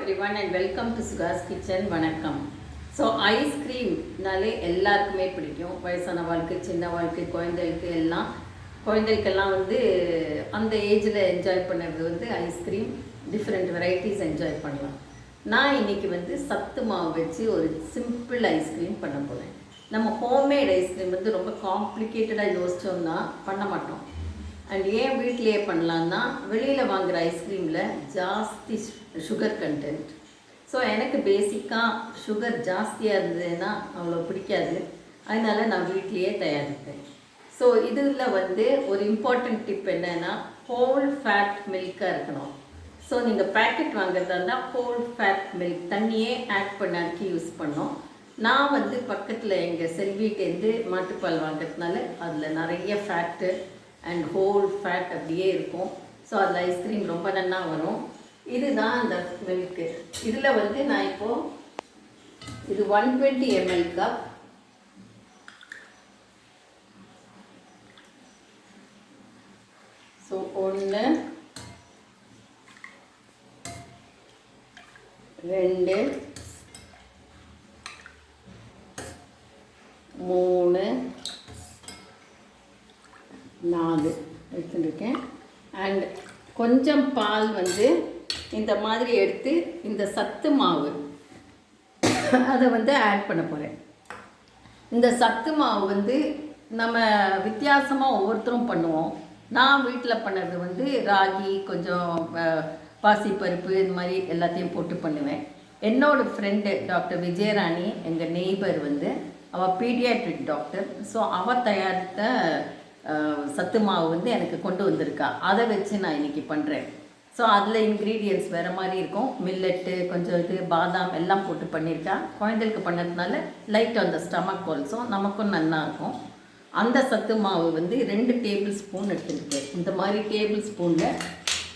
everyone and welcome to Suga's Kitchen. வணக்கம். So ஐஸ்கிரீம்னாலே எல்லாருக்குமே பிடிக்கும். வயசானவாளுக்கு, சின்னவாளுக்கு, குழந்தைகளுக்கெல்லாம் வந்து அந்த ஏஜில் என்ஜாய் பண்ணுறது வந்து ஐஸ்கிரீம், டிஃப்ரெண்ட் வெரைட்டிஸ் என்ஜாய் பண்ணலாம். நான் இன்றைக்கி வந்து சத்து மாவு வச்சு ஒரு சிம்பிள் ஐஸ்கிரீம் பண்ண போகிறேன். நம்ம ஹோம்மேட் ஐஸ்கிரீம் வந்து ரொம்ப காம்ப்ளிகேட்டடாக யோசித்தோம்னா பண்ண மாட்டோம். அண்ட் ஏன் வீட்டிலையே பண்ணலான்னா, வெளியில் வாங்குகிற ஐஸ்கிரீமில் ஜாஸ்தி சுகர் கண்டென்ட். ஸோ எனக்கு பேசிக்காக சுகர் ஜாஸ்தியாக இருந்ததுன்னா அவ்வளோ பிடிக்காது. அதனால் நான் வீட்லேயே தயாரிப்பேன். ஸோ இதில் வந்து ஒரு இம்பார்ட்டண்ட் டிப் என்னென்னா, ஹோல் ஃபேட் மில்காக இருக்கணும். ஸோ நீங்கள் பேக்கெட் வாங்குறதா இருந்தால் ஹோல் ஃபேட் மில்க் தண்ணியே ஆட் பண்ணாக்கி யூஸ் பண்ணோம். நான் வந்து பக்கத்தில் எங்கள் செல்விட்டேருந்து மாட்டுப்பால் வாங்குறதுனால அதில் நிறைய ஃபேட்டு அண்ட் ஹோல் ஃபேட் அப்படியே இருக்கும். ஸோ அதில் ஐஸ்கிரீம் ரொம்ப நல்லா வரும். இதுதான் அந்த மில்க்கு. இதில் வந்து நான் இப்போது இது 120 ml கப். ஸோ 1 2 3 4 எடுத்துருக்கேன். அண்ட் கொஞ்சம் பால் வந்து இந்த மாதிரி எடுத்து இந்த சத்து மாவு அதை வந்து ஆட் பண்ண போகிறேன். இந்த சத்து மாவு வந்து நம்ம வித்தியாசமாக ஒவ்வொருத்தரும் பண்ணுவோம். நான் வீட்டில் பண்ணது வந்து ராகி, கொஞ்சம் பாசிப்பருப்பு, இது மாதிரி எல்லாத்தையும் போட்டு பண்ணுவேன். என்னோடய ஃப்ரெண்டு டாக்டர் விஜயராணி, எங்கள் நெய்பர் வந்து அவள் பீடியாட்ரிக் டாக்டர். ஸோ அவள் தயாரித்த சத்து மாவு வந்து எனக்கு கொண்டு வந்திருக்கா. அதை வச்சு நான் இன்றைக்கி பண்ணுறேன். ஸோ அதில் இன்க்ரீடியன்ட்ஸ் வேறு மாதிரி இருக்கும். மில்லட்டு, கொஞ்சம் இது பாதாம் எல்லாம் போட்டு பண்ணியிருக்கா. குழந்தைகளுக்கு பண்ணதுனால லைட் அந்த ஸ்டமக் ஆல்சோ நமக்கும் நல்லா இருக்கும். அந்த சத்து மாவு வந்து 2 டேபிள் ஸ்பூன் எடுத்துருக்கேன். இந்த மாதிரி டேபிள் ஸ்பூனில்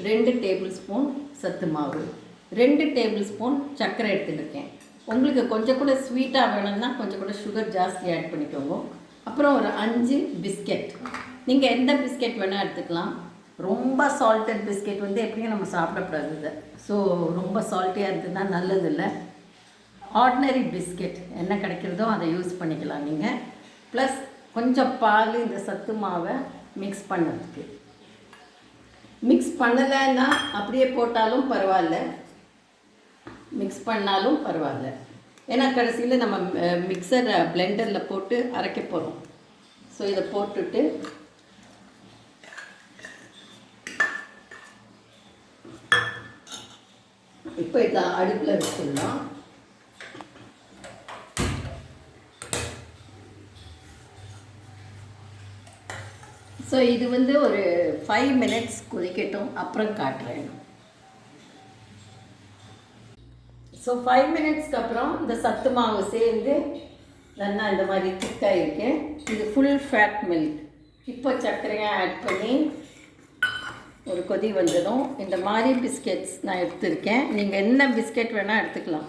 2 டேபிள் ஸ்பூன் சத்து மாவு, 2 டேபிள் ஸ்பூன் சர்க்கரை எடுத்துருக்கேன். உங்களுக்கு கொஞ்சம் கூட ஸ்வீட்டாக வேணும்னா கொஞ்சம் கூட சுகர் ஜாஸ்தி ஆட் பண்ணிக்கோங்க. அப்புறம் ஒரு 5 பிஸ்கெட். நீங்கள் எந்த பிஸ்கெட் வேணால் எடுத்துக்கலாம். ரொம்ப சால்ட்டட் பிஸ்கெட் வந்து எப்படியும் நம்ம சாப்பிடக்கூடாது இதை. ஸோ ரொம்ப சால்ட்டியாக இருந்ததுன்னா நல்லதில்லை. ஆர்டினரி பிஸ்கெட் என்ன கிடைக்கிறதோ அதை யூஸ் பண்ணிக்கலாம் நீங்கள். ப்ளஸ் கொஞ்சம் பால் இந்த சத்து மாவை மிக்ஸ் பண்ணுறதுக்கு. மிக்ஸ் பண்ணலைன்னா அப்படியே போட்டாலும் பரவாயில்ல, மிக்ஸ் பண்ணாலும் பரவாயில்ல. ஏன்னா கடைசியில் நம்ம மிக்சர் பிளெண்டரில் போட்டு அரைக்க போகிறோம். ஸோ இதை போட்டுட்டு இப்போ இதை அடுப்பில் வச்சிடலாம். ஸோ இது வந்து ஒரு 5 மினிட்ஸ் கொதிக்கட்டும், அப்புறம் காட்டுறேன். ஸோ 5 மினிட்ஸ்க்கு அப்புறம் இந்த சத்து மாவு சேர்ந்து நல்லா இந்த மாதிரி திக்காக இருக்கு. இது ஃபுல் ஃபேட் மில்க். இப்போ சர்க்கரையாக ஆட் பண்ணி ஒரு கொதி வந்ததும் இந்த மாதிரி பிஸ்கெட்ஸ் நான் எடுத்துருக்கேன். நீங்கள் என்ன பிஸ்கெட் வேணால் எடுத்துக்கலாம்.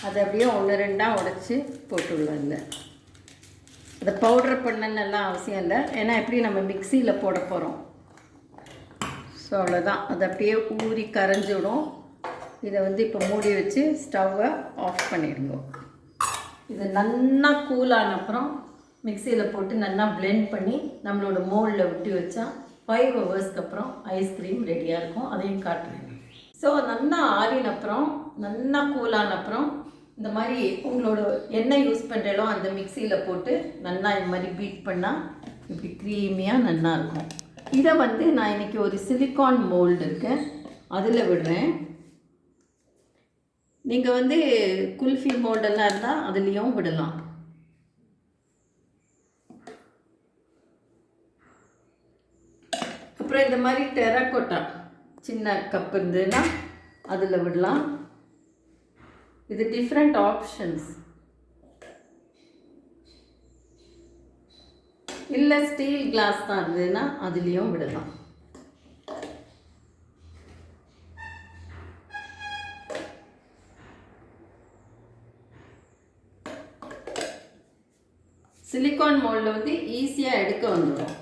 அதை அப்படியே 1-2 உடச்சி போட்டுடலாம். இல்லை அதை பவுடர் பண்ணலாம் அவசியம் இல்லை, ஏன்னா எப்படி நம்ம மிக்சியில் போட போகிறோம். ஸோ அவ்வளோதான். அதை அப்படியே ஊறி கரைஞ்சிடும். இதை வந்து இப்போ மூடி வச்சு ஸ்டவ்வை ஆஃப் பண்ணிடுங்க. இது நல்லா கூலான அப்புறம் மிக்சியில் போட்டு நல்லா பிளெண்ட் பண்ணி நம்மளோட மோல்டில் விட்டு வச்சா 5 ஹவர்ஸ்க்கு அப்புறம் ஐஸ்கிரீம் ரெடியாக இருக்கும். அதையும் காட்டுறேன். ஸோ நல்லா ஆறின அப்புறம், நல்லா கூலான அப்புறம் இந்த மாதிரி உங்களோட என்ன யூஸ் பண்ணுறீங்களோ அந்த மிக்சியில் போட்டு நல்லா இந்த மாதிரி பீட் பண்ணால் இப்படி க்ரீமியாக நல்லா இருக்கும். இதை வந்து நான் இன்றைக்கி ஒரு சிலிக்கான் மோல்டு இருக்குது, அதில் விடுறேன். நீங்கள் வந்து குல்ஃபி மோல்டெல்லாம் இருந்தால் அதுலேயும் விடலாம். அப்புறம் இந்த மாதிரி டெராகோட்டா சின்ன கப் இருந்ததுன்னா அதில் விடலாம். இது டிஃப்ரெண்ட் ஆப்ஷன்ஸ். இல்லை ஸ்டீல் கிளாஸ் தான் இருந்ததுன்னா அதுலேயும் விடலாம். சிலிக்கான் மோல்டில் வந்து ஈஸியாக எடுக்க வந்துடும்.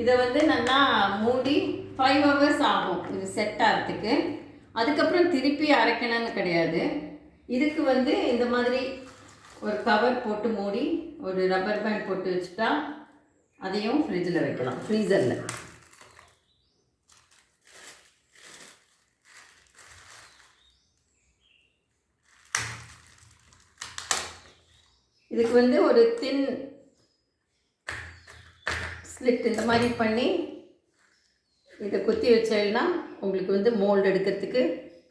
இதை வந்து நல்லா மூடி 5 hours ஆகும் இது செட் ஆகிறதுக்கு. அதுக்கப்புறம் திருப்பி அரைக்கணும்னு கிடையாது. இதுக்கு வந்து இந்த மாதிரி ஒரு கவர் போட்டு மூடி ஒரு ரப்பர் பேண்ட் போட்டு வச்சுட்டா அதையும் ஃப்ரிட்ஜில் வைக்கலாம், ஃப்ரீசரில். இதுக்கு வந்து ஒரு தின் ஸ்லிட் இந்த மாதிரி பண்ணி இதை குத்தி வச்சேன்னா உங்களுக்கு வந்து மோல்டு எடுக்கிறதுக்கு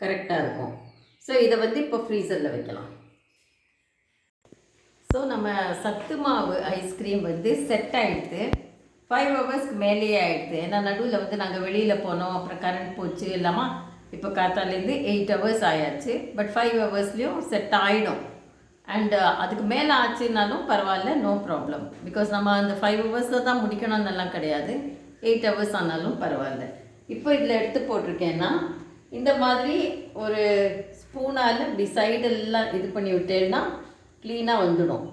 கரெக்டாக இருக்கும். ஸோ இதை வந்து இப்போ ஃப்ரீசரில் வைக்கலாம். ஸோ நம்ம சத்து மாவு ஐஸ்கிரீம் வந்து செட் ஆகிடுது. 5 hours மேலேயே ஆகிடுது. ஏன்னா நடுவில் வந்து நாங்கள் வெளியில் போனோம், அப்புறம் கரண்ட் போச்சு இல்லாமல் இப்போ காத்தாலேருந்து 8 hours ஆயாச்சு. பட் 5 hours செட் ஆகிடும். அண்டு அதுக்கு மேலே ஆச்சுன்னாலும் பரவாயில்ல, நோ ப்ராப்ளம். பிகாஸ் நம்ம அந்த 5 hours தான் முடிக்கணும்னெல்லாம் கிடையாது, 8 hours ஆனாலும் பரவாயில்ல. இப்போ இதில் எடுத்து போட்டிருக்கேன்னா இந்த மாதிரி ஒரு ஸ்பூனால் இப்படி சைடெல்லாம் இது பண்ணி விட்டேன்னா க்ளீனாக வந்துடும்.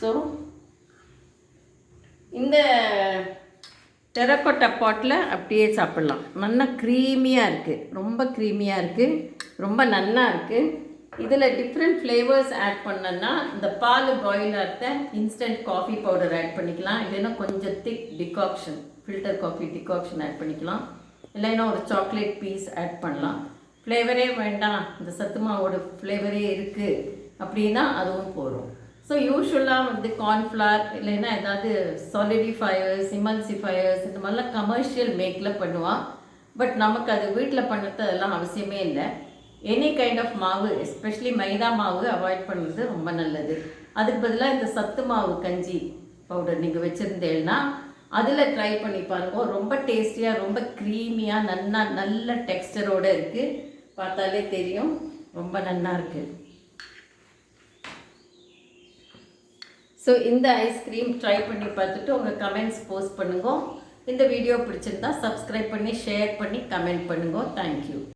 ஸோ இந்த டெரக்கோட்டா பாட்டில் அப்படியே சாப்பிட்லாம். நல்லா க்ரீமியாக இருக்குது, ரொம்ப க்ரீமியாக இருக்குது, ரொம்ப நல்லா இருக்குது. இதில் டிஃப்ரெண்ட் ஃப்ளேவர்ஸ் ஆட் பண்ணோன்னா இந்த பால் பாயில் ஆகிட்ட இன்ஸ்டன்ட் காஃபி பவுடர் ஆட் பண்ணிக்கலாம். இல்லைன்னா கொஞ்சம் thick decoction, filter coffee decoction add பண்ணிக்கலாம். இல்லைன்னா ஒரு சாக்லேட் பீஸ் ஆட் பண்ணலாம். ஃப்ளேவரே வேண்டாம், இந்த சத்து மாவோட ஃப்ளேவரே இருக்குது அப்படின்னா அதுவும் போதும். ஸோ யூஸ்வலாக வந்து கார்ன்ஃப்ளவர் இல்லைன்னா ஏதாவது சாலிடிஃபயர்ஸ், இமல்சிஃபயர்ஸ் இந்த மாதிரிலாம் கமர்ஷியல் மேக்கில் பண்ணுவான். பட் நமக்கு அது வீட்டில் பண்ணுறது அதெல்லாம் அவசியமே இல்லை. எனி கைண்ட் ஆஃப் மாவு, எஸ்பெஷலி மைதா மாவு அவாய்ட் பண்ணுறது ரொம்ப நல்லது. அதுக்கு பதிலாக இந்த சத்து மாவு கஞ்சி பவுடர் நீங்கள் வச்சுருந்தேன்னா அதில் ட்ரை பண்ணி பாருங்க. ரொம்ப டேஸ்டியாக, ரொம்ப க்ரீமியாக, நல்ல டெக்ஸ்டரோடு இருக்குது. பார்த்தாலே தெரியும், ரொம்ப நல்லா இருக்குது. ஸோ இந்த ஐஸ்கிரீம் ட்ரை பண்ணி பார்த்துட்டு உங்கள் கமெண்ட்ஸ் போஸ்ட் பண்ணுங்க. இந்த வீடியோ பிடிச்சிருந்தா சப்ஸ்கிரைப் பண்ணி ஷேர் பண்ணி கமெண்ட் பண்ணுங்க. தேங்க்யூ.